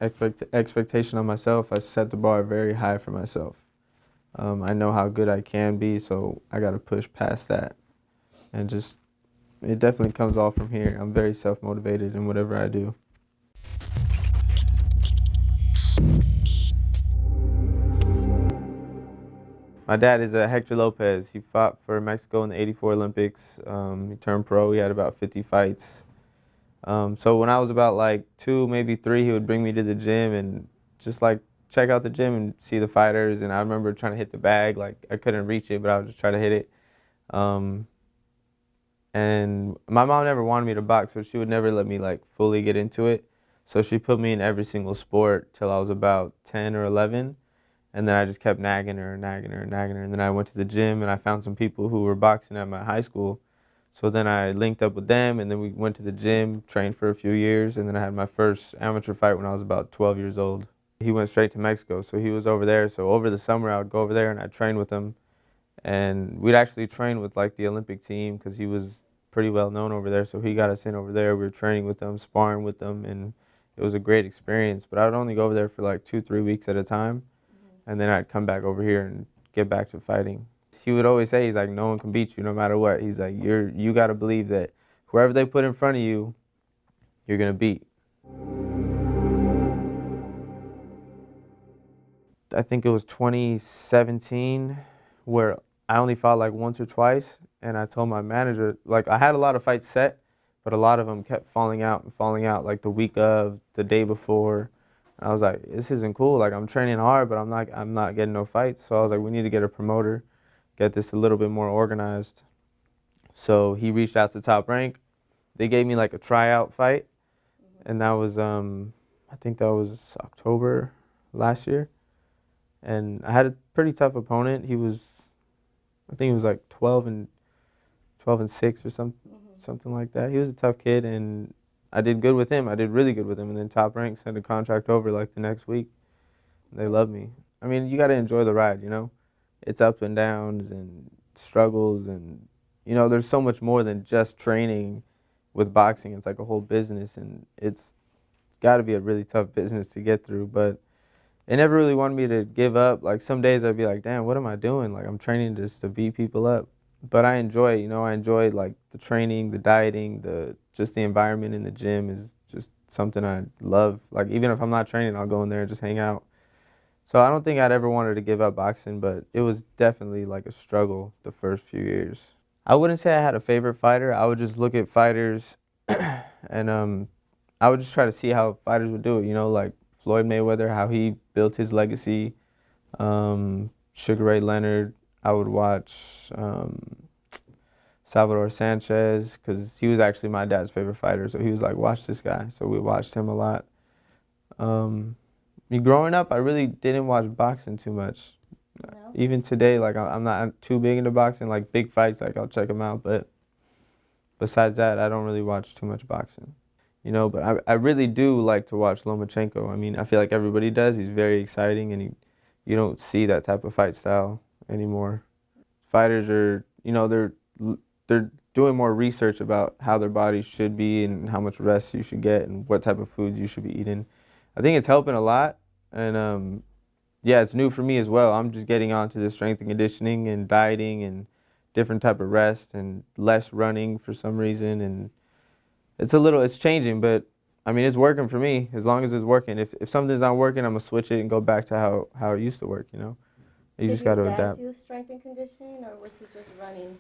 expectation on myself. I set the bar very high for myself. I know how good I can be, so I got to push past that. And just, it definitely comes all from here. I'm very self-motivated in whatever I do. My dad is Hector Lopez. He fought for Mexico in the '84 Olympics. He turned pro. He had about 50 fights. So when I was about like 2, maybe 3, he would bring me to the gym and just like check out the gym and see the fighters. And I remember trying to hit the bag. Like I couldn't reach it, but I would just try to hit it. And my mom never wanted me to box, so she would never let me like fully get into it. So she put me in every single sport till I was about 10 or 11. And then I just kept nagging her, nagging her, nagging her. And then I went to the gym and I found some people who were boxing at my high school. So then I linked up with them and then we went to the gym, trained for a few years. And then I had my first amateur fight when I was about 12 years old. He went straight to Mexico, so he was over there. So over the summer I would go over there and I'd train with him. And we'd actually train with like the Olympic team because he was pretty well known over there. So he got us in over there. We were training with them, sparring with them, and it was a great experience. But I would only go over there for like 2, 3 weeks at a time. And then I'd come back over here and get back to fighting. He would always say, he's like, no one can beat you no matter what. He's like, you got to believe that whoever they put in front of you, you're going to beat. I think it was 2017 where I only fought like once or twice. And I told my manager, like I had a lot of fights set, but a lot of them kept falling out and falling out like the week of, the day before. I was like, this isn't cool. Like I'm training hard, but I'm not getting no fights. So I was like, we need to get a promoter, get this a little bit more organized. So he reached out to Top Rank. They gave me like a tryout fight, and that was I think that was October last year. And I had a pretty tough opponent. I think he was like 12-6 or something like that. He was a tough kid, and I did good with him. I did really good with him. And then Top Rank sent a contract over like the next week. They loved me. I mean, you got to enjoy the ride, you know? It's ups and downs and struggles. And, you know, there's so much more than just training with boxing. It's like a whole business. And it's got to be a really tough business to get through. But it never really wanted me to give up. Like some days I'd be like, damn, what am I doing? Like I'm training just to beat people up. But I enjoy it, you know, I enjoy like the training, the dieting, just the environment in the gym is just something I love. Like even if I'm not training, I'll go in there and just hang out. So I don't think I'd ever wanted to give up boxing, but it was definitely like a struggle the first few years. I wouldn't say I had a favorite fighter. I would just look at fighters and I would just try to see how fighters would do it, you know, like Floyd Mayweather, how he built his legacy. Sugar Ray Leonard, I would watch Salvador Sanchez because he was actually my dad's favorite fighter. So he was like, watch this guy. So we watched him a lot. Growing up, I really didn't watch boxing too much. No? Even today, like I'm not too big into boxing. Like big fights, like I'll check them out. But besides that, I don't really watch too much boxing. You know, but I really do like to watch Lomachenko. I mean, I feel like everybody does. He's very exciting, and you don't see that type of fight style anymore. Fighters are, you know, they're doing more research about how their bodies should be and how much rest you should get and what type of foods you should be eating. I think it's helping a lot, and yeah, it's new for me as well. I'm just getting onto the strength and conditioning and dieting and different type of rest and less running for some reason, and it's changing, but I mean, it's working for me as long as it's working. If something's not working, I'm gonna switch it and go back to how it used to work, you know? You just gotta adapt. Did your dad do strength and conditioning, or was he just running?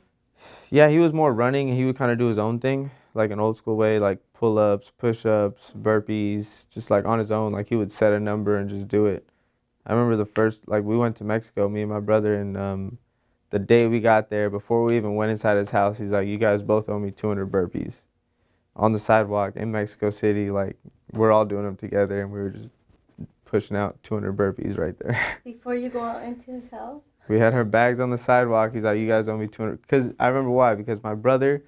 Yeah, he was more running, and he would kind of do his own thing, like an old school way, like pull-ups, push-ups, burpees, just like on his own. Like he would set a number and just do it. I remember like we went to Mexico, me and my brother, and the day we got there, before we even went inside his house, he's like, you guys both owe me 200 burpees. On the sidewalk in Mexico City, like we're all doing them together, and we were just pushing out 200 burpees right there. Before you go out into his house? We had our bags on the sidewalk. He's like, you guys owe me 200. Because I remember why. Because my brother,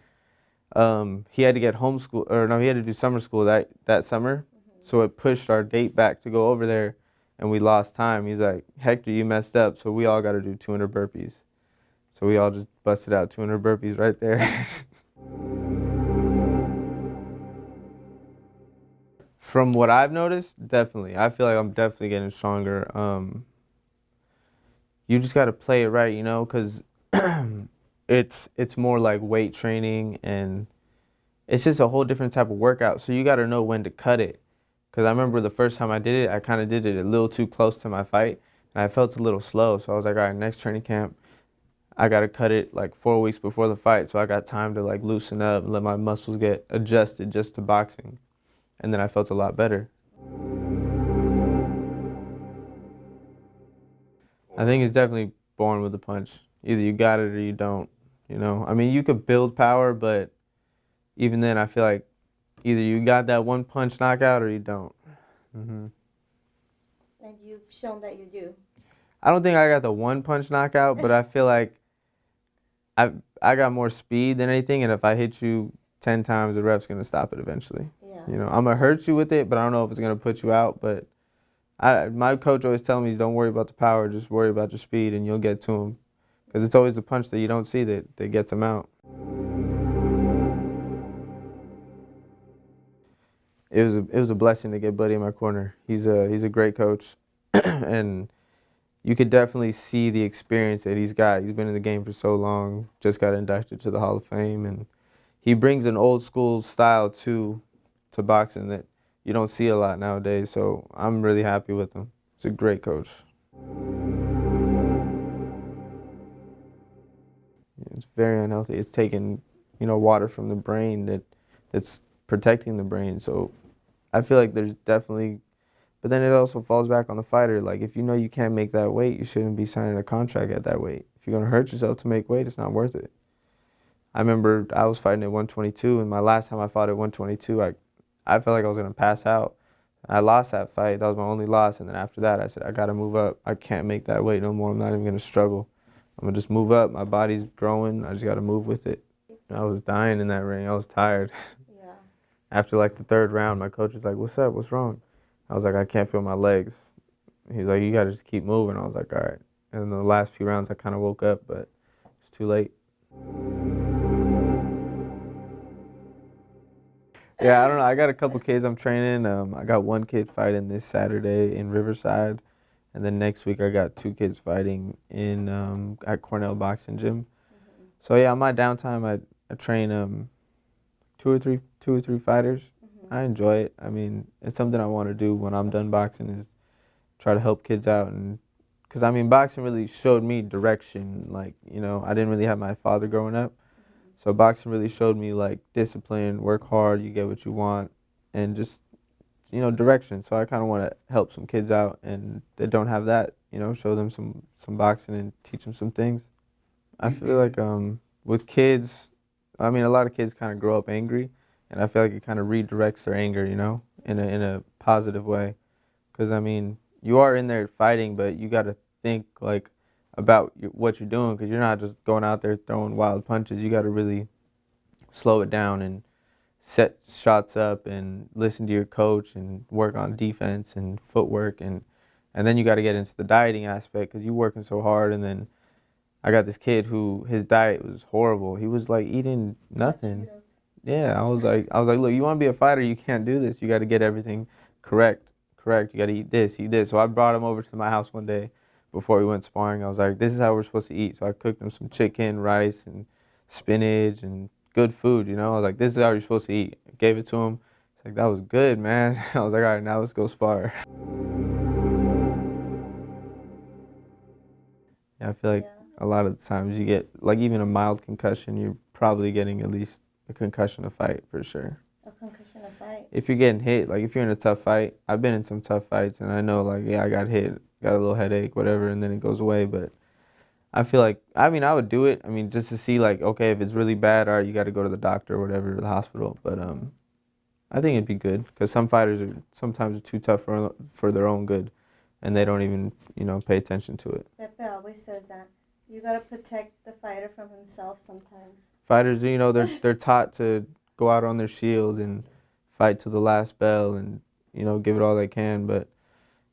he had to get homeschool, or no, he had to do summer school that summer. Mm-hmm. So it pushed our date back to go over there, and we lost time. He's like, Hector, you messed up, so we all got to do 200 burpees. So we all just busted out 200 burpees right there. From what I've noticed, definitely. I feel like I'm definitely getting stronger. You just got to play it right, you know, because it's more like weight training, and it's just a whole different type of workout. So you got to know when to cut it. Because I remember the first time I did it, I kind of did it a little too close to my fight, and I felt a little slow. So I was like, all right, next training camp, I got to cut it like 4 weeks before the fight. So I got time to like loosen up and let my muscles get adjusted just to boxing. And then I felt a lot better. I think it's definitely born with a punch. Either you got it or you don't, you know? I mean, you could build power, but even then, I feel like either you got that one punch knockout or you don't. hmm And you've shown that you do. I don't think I got the one punch knockout, but I feel like I got more speed than anything, and if I hit you 10 times, the ref's gonna stop it eventually. Yeah. You know, I'm gonna hurt you with it, but I don't know if it's gonna put you out. But my coach always tells me, don't worry about the power, just worry about your speed, and you'll get to him. Because it's always the punch that you don't see that gets him out. It was a blessing to get Buddy in my corner. He's a great coach, and you could definitely see the experience that he's got. He's been in the game for so long, just got inducted to the Hall of Fame, and he brings an old school style to boxing that you don't see a lot nowadays. So I'm really happy with him. He's a great coach. It's very unhealthy. It's taking, water from the brain that's protecting the brain. So I feel like there's definitely, but then it also falls back on the fighter. Like if you know you can't make that weight, you shouldn't be signing a contract at that weight. If you're gonna hurt yourself to make weight, it's not worth it. I remember I was fighting at 122, and my last time I fought at 122, I felt like I was gonna pass out. I lost that fight. That was my only loss. And then after that, I said, I gotta move up. I can't make that weight no more. I'm not even gonna struggle. I'm gonna just move up. My body's growing. I just gotta move with it. I was dying in that ring. I was tired. Yeah. After like the third round, my coach was like, "What's up? What's wrong?" I was like, "I can't feel my legs." He's like, "You gotta just keep moving." I was like, "All right." And in the last few rounds, I kind of woke up, but it's too late. Yeah, I don't know. I got a couple kids I'm training. I got one kid fighting this Saturday in Riverside, and then next week I got two kids fighting in at Cornell Boxing Gym. Mm-hmm. So yeah, on my downtime, I train two or three fighters. Mm-hmm. I enjoy it. I mean, it's something I want to do when I'm done boxing is try to help kids out, and because I mean, boxing really showed me direction. Like I didn't really have my father growing up. So boxing really showed me like discipline, work hard, you get what you want, and just direction. So I kind of want to help some kids out and that don't have that. Show them some boxing and teach them some things. I feel like with kids, I mean a lot of kids kind of grow up angry, and I feel like it kind of redirects their anger, in a positive way. Because I mean you are in there fighting, but you got to think like about what you're doing, because you're not just going out there throwing wild punches. You got to really slow it down and set shots up and listen to your coach and work on defense and footwork, and then you got to get into the dieting aspect because you're working so hard. And then I got this kid who his diet was horrible. He was like eating nothing. Yeah, I was like, look, you want to be a fighter, you can't do this. You got to get everything correct. You got to eat this, eat this. So I brought him over to my house one day before we went sparring. I was like, this is how we're supposed to eat. So I cooked him some chicken, rice, and spinach, and good food, I was like, this is how you're supposed to eat. I gave it to him. He's like, that was good, man. I was like, all right, now let's go spar. Yeah, I feel like a lot of the times you get, like even a mild concussion, you're probably getting at least a concussion to fight for sure. A concussion to fight. If you're getting hit, like if you're in a tough fight, I've been in some tough fights, and I know like, yeah, I got hit, got a little headache, whatever, and then it goes away. But I feel like, I mean, I would do it. I mean, just to see like, okay, if it's really bad, all right, you got to go to the doctor or whatever, the hospital. But I think it'd be good because some fighters are sometimes too tough for their own good, and they don't even pay attention to it. Pepe always says that you gotta protect the fighter from himself sometimes. Fighters, they're taught to go out on their shield and fight to the last bell and give it all they can, but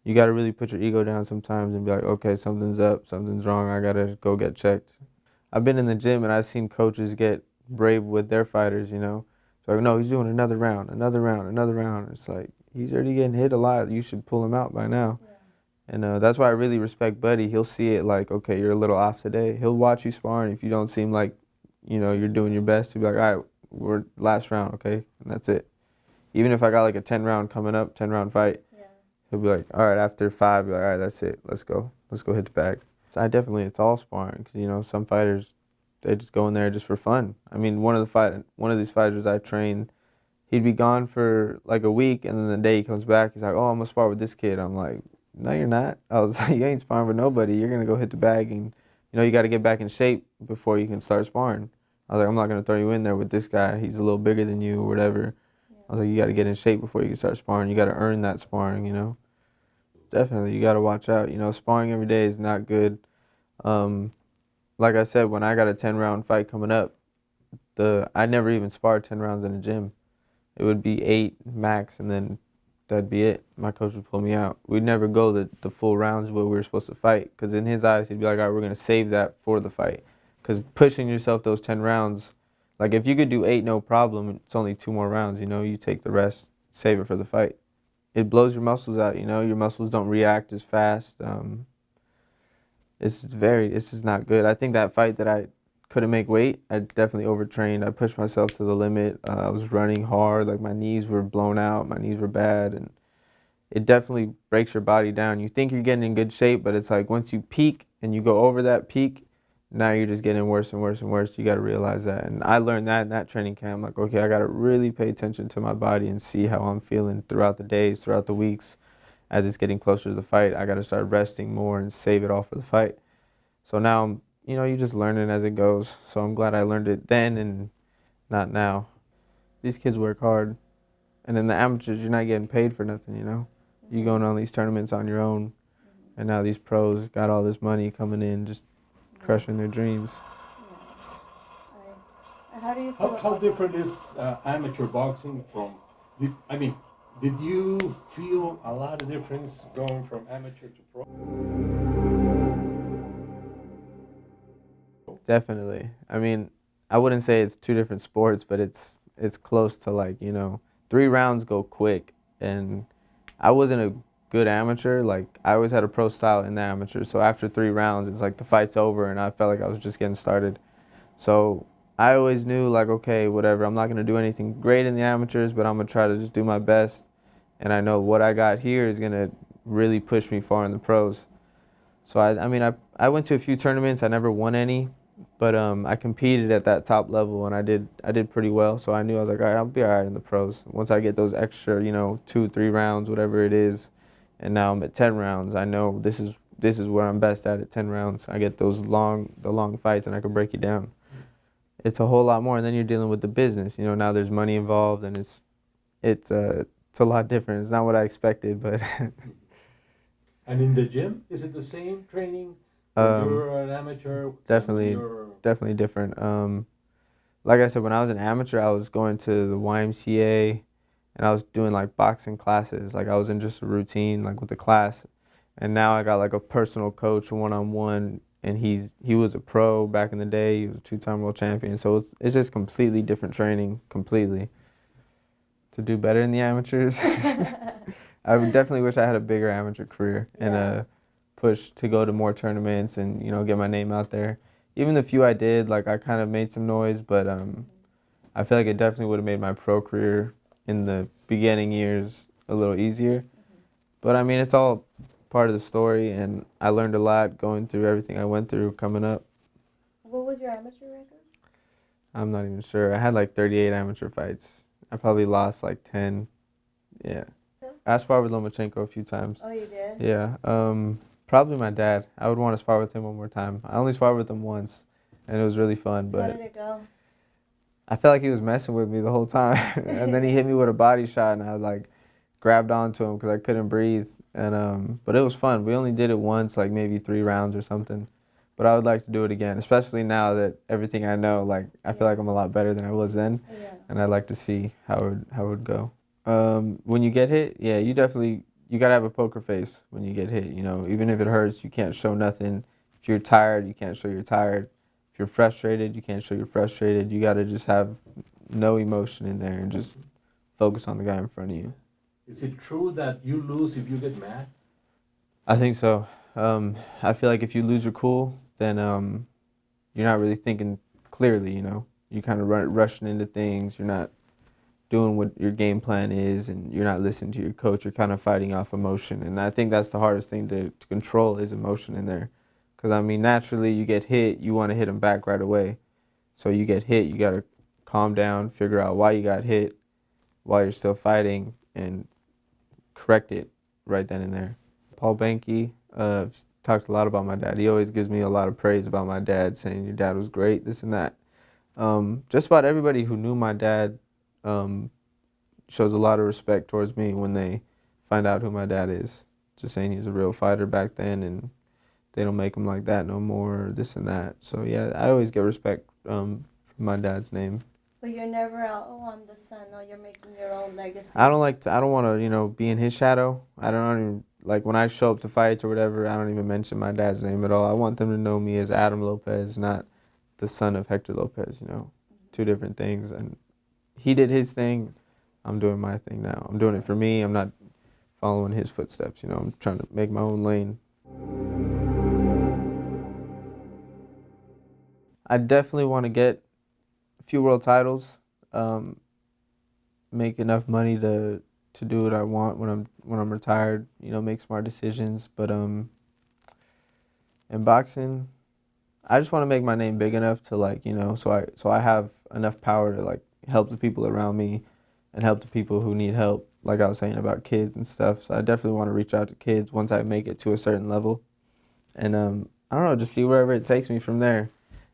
you got to really put your ego down sometimes and be like, okay, something's up, something's wrong, I got to go get checked. I've been in the gym and I've seen coaches get brave with their fighters, So like, no, he's doing another round. It's like, he's already getting hit a lot. You should pull him out by now. Yeah. And that's why I really respect Buddy. He'll see it like, okay, you're a little off today. He'll watch you spar, and if you don't seem like, you're doing your best, he'll be like, all right, we're last round, okay? And that's it. Even if I got like a 10-round coming up, 10-round fight, Yeah. he'll be like, all right, after 5, be like, all right, that's it. Let's go. Let's go hit the bag. So it's all sparring because, some fighters, they just go in there just for fun. I mean, one of these fighters I trained, he'd be gone for like a week, and then the day he comes back, he's like, oh, I'm going to spar with this kid. I'm like, no, you're not. I was like, you ain't sparring with nobody. You're going to go hit the bag, and, you got to get back in shape before you can start sparring. I was like, I'm not going to throw you in there with this guy. He's a little bigger than you or whatever. Yeah. I was like, you got to get in shape before you can start sparring. You got to earn that sparring. Definitely, you got to watch out. Sparring every day is not good. Like I said, when I got a 10-round fight coming up, I never even sparred 10 rounds in the gym. It would be 8 max, and then that'd be it. My coach would pull me out. We'd never go the full rounds where we were supposed to fight, because in his eyes, he'd be like, all right, we're going to save that for the fight. Because pushing yourself those 10 rounds, like if you could do 8, no problem, it's only 2 more rounds, you take the rest, save it for the fight. It blows your muscles out, your muscles don't react as fast. It's just not good. I think that fight that I couldn't make weight, I definitely overtrained. I pushed myself to the limit. I was running hard, like my knees were blown out, my knees were bad, and it definitely breaks your body down. You think you're getting in good shape, but it's like once you peak and you go over that peak, now you're just getting worse and worse and worse. You got to realize that. And I learned that in that training camp. Like, okay, I got to really pay attention to my body and see how I'm feeling throughout the days, throughout the weeks. As it's getting closer to the fight, I got to start resting more and save it all for the fight. So now I'm, you just learn it as it goes. So I'm glad I learned it then and not now. These kids work hard. And in the amateurs, you're not getting paid for nothing, You going on these tournaments on your own. And now these pros got all this money coming in, just crushing their dreams. Yeah. How do you feel How different is amateur boxing from, did you feel a lot of difference going from amateur to pro? Definitely. I wouldn't say it's 2 different sports, but it's close to 3 rounds go quick. And I wasn't a good amateur. Like, I always had a pro style in the amateur. So after 3 rounds, it's like the fight's over, and I felt like I was just getting started. So I always knew, like, okay, whatever, I'm not going to do anything great in the amateurs, but I'm going to try to just do my best. And I know what I got here is going to really push me far in the pros. So, I went to a few tournaments. I never won any, but I competed at that top level, and I did pretty well. So I knew I was like, all right, I'll be all right in the pros. Once I get those extra, 2, 3 rounds, whatever it is, and now I'm at 10 rounds, I know this is where I'm best at 10 rounds. I get the long fights, and I can break you down. It's a whole lot more, and then you're dealing with the business. Now there's money involved, and it's a lot different. It's not what I expected, but. And in the gym, is it the same training? You're an amateur. Definitely different. Like I said, when I was an amateur, I was going to the YMCA, and I was doing like boxing classes. Like I was in just a routine, like with the class. And now I got like a personal coach, one-on-one, and he was a pro back in the day. He was a 2-time world champion. So it's just completely different training, completely. To do better in the amateurs, I would definitely wish I had a bigger amateur career and a push to go to more tournaments and get my name out there. Even the few I did, like I kind of made some noise, but I feel like it definitely would have made my pro career in the beginning years a little easier. But it's all part of the story, and I learned a lot going through everything I went through coming up. What was your amateur record? I'm not even sure. I had like 38 amateur fights. I probably lost like 10. Yeah. I sparred with Lomachenko a few times. Oh, you did? Yeah. Probably my dad. I would want to spar with him one more time. I only sparred with him once, and it was really fun. But how did it go? I felt like he was messing with me the whole time. And then he hit me with a body shot, and I like grabbed onto him because I couldn't breathe. And but it was fun. We only did it once, like maybe 3 rounds or something. But I would like to do it again, especially now that everything I know, like I feel like I'm a lot better than I was then. Yeah. And I'd like to see how it would go. When you get hit, yeah, you gotta have a poker face when you get hit. Even if it hurts, you can't show nothing. If you're tired, you can't show you're tired. If you're frustrated, you can't show you're frustrated. You gotta just have no emotion in there and just focus on the guy in front of you. Is it true that you lose if you get mad? I think so. I feel like if you lose your cool, then you're not really thinking clearly. You kind of rushing into things. You're not doing what your game plan is, and you're not listening to your coach. You're kind of fighting off emotion, and I think that's the hardest thing to control is emotion in there. Because I mean, naturally, you get hit, you want to hit them back right away. So you get hit, you gotta calm down, figure out why you got hit, while you're still fighting, and correct it right then and there. Paul Banky talked a lot about my dad. He always gives me a lot of praise about my dad, saying your dad was great, this and that. Just about everybody who knew my dad um, shows a lot of respect towards me when they find out who my dad is. Just saying he's a real fighter back then, and they don't make him like that no more, this and that. So yeah, I always get respect from my dad's name. But you're never out, oh, I'm the son, or you're making your own legacy. I don't want to, be in his shadow. I don't even, like when I show up to fights or whatever, I don't even mention my dad's name at all. I want them to know me as Adam Lopez, not the son of Hector Lopez, Two different things. And he did his thing. I'm doing my thing now. I'm doing it for me. I'm not following his footsteps, I'm trying to make my own lane. I definitely want to get a few world titles, make enough money to do what I want when I'm retired. Make smart decisions. But in boxing, I just want to make my name big enough to so I have enough power to help the people around me and help the people who need help. Like I was saying about kids and stuff. So I definitely want to reach out to kids once I make it to a certain level, and I don't know, just see wherever it takes me from there.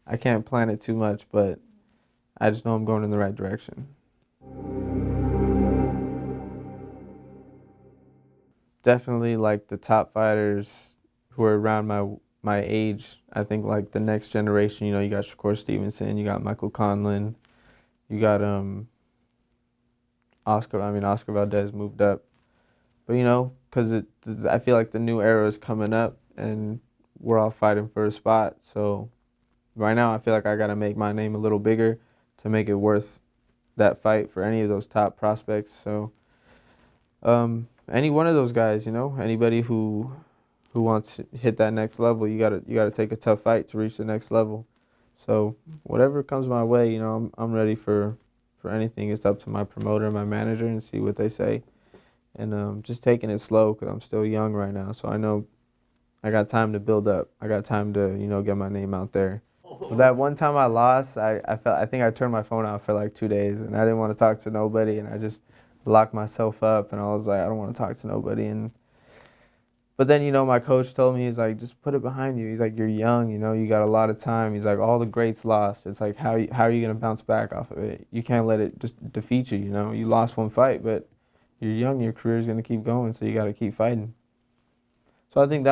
I can't plan it too much, but I just know I'm going in the right direction. Definitely the top fighters who are around my age. I think the next generation, you got Shakur Stevenson, you got Michael Conlon, you got Oscar Valdez moved up. But because I feel like the new era is coming up and we're all fighting for a spot. So right now I feel like I got to make my name a little bigger to make it worth that fight for any of those top prospects. So any one of those guys, anybody who wants to hit that next level, you gotta take a tough fight to reach the next level. So whatever comes my way, I'm ready for anything. It's up to my promoter and my manager and see what they say. And just taking it slow because I'm still young right now. So I know I got time to build up. I got time to, get my name out there. But that one time I lost, I think I turned my phone off for 2 days, and I didn't want to talk to nobody, and I just locked myself up, and I was like, I don't want to talk to nobody. But then, my coach told me, he's like, just put it behind you. He's like, you're young, you got a lot of time. He's like, all the greats lost. It's like, how are you going to bounce back off of it? You can't let it just defeat you, You lost one fight, but you're young, your career's going to keep going, so you got to keep fighting. So I think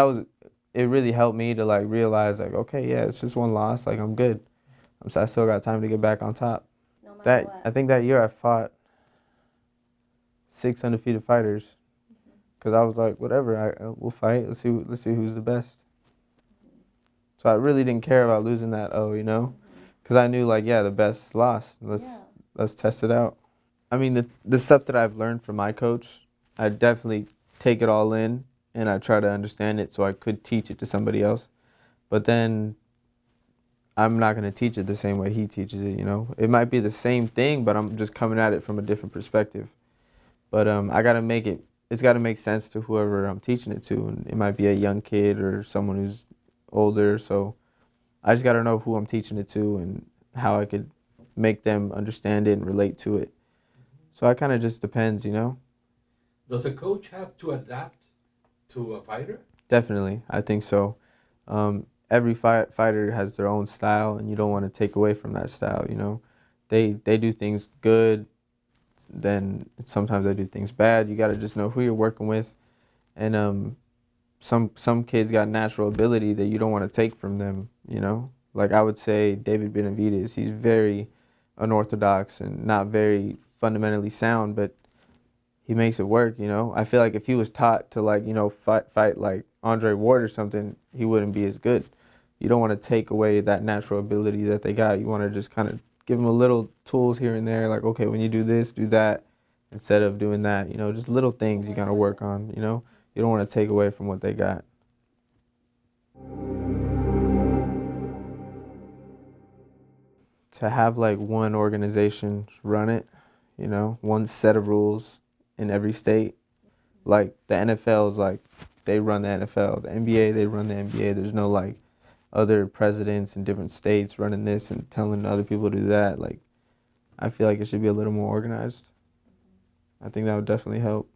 it really helped me to realize okay, yeah, it's just one loss, I'm good. I still got time to get back on top. No matter what. I think that year I fought 6 undefeated fighters, because I was like, whatever, we'll fight. Let's see who's the best. So I really didn't care about losing that because I knew the best lost. Let's test it out. I mean, the stuff that I've learned from my coach, I definitely take it all in and I try to understand it so I could teach it to somebody else. But then I'm not going to teach it the same way he teaches it, It might be the same thing, but I'm just coming at it from a different perspective. But it's got to make sense to whoever I'm teaching it to. And it might be a young kid or someone who's older. So I just got to know who I'm teaching it to and how I could make them understand it and relate to it. So it kind of just depends, Does a coach have to adapt to a fighter? Definitely, I think so. Every fighter has their own style, and you don't want to take away from that style. They do things good, then sometimes they do things bad. You got to just know who you're working with, and some kids got natural ability that you don't want to take from them. Like I would say David Benavidez, he's very unorthodox and not very fundamentally sound, but he makes it work, I feel like if he was taught to fight like Andre Ward or something, he wouldn't be as good. You don't want to take away that natural ability that they got. You want to just kind of give them a little tools here and there, okay, when you do this, do that, instead of doing that. You know, just little things you gotta work on. You know, you don't want to take away from what they got. To have like one organization run it, you know, one set of rules in every state. Like the NFL is like, they run the NFL. The NBA, they run the NBA. There's no like other presidents in different states running this and telling other people to do that. Like, I feel like it should be a little more organized. I think that would definitely help.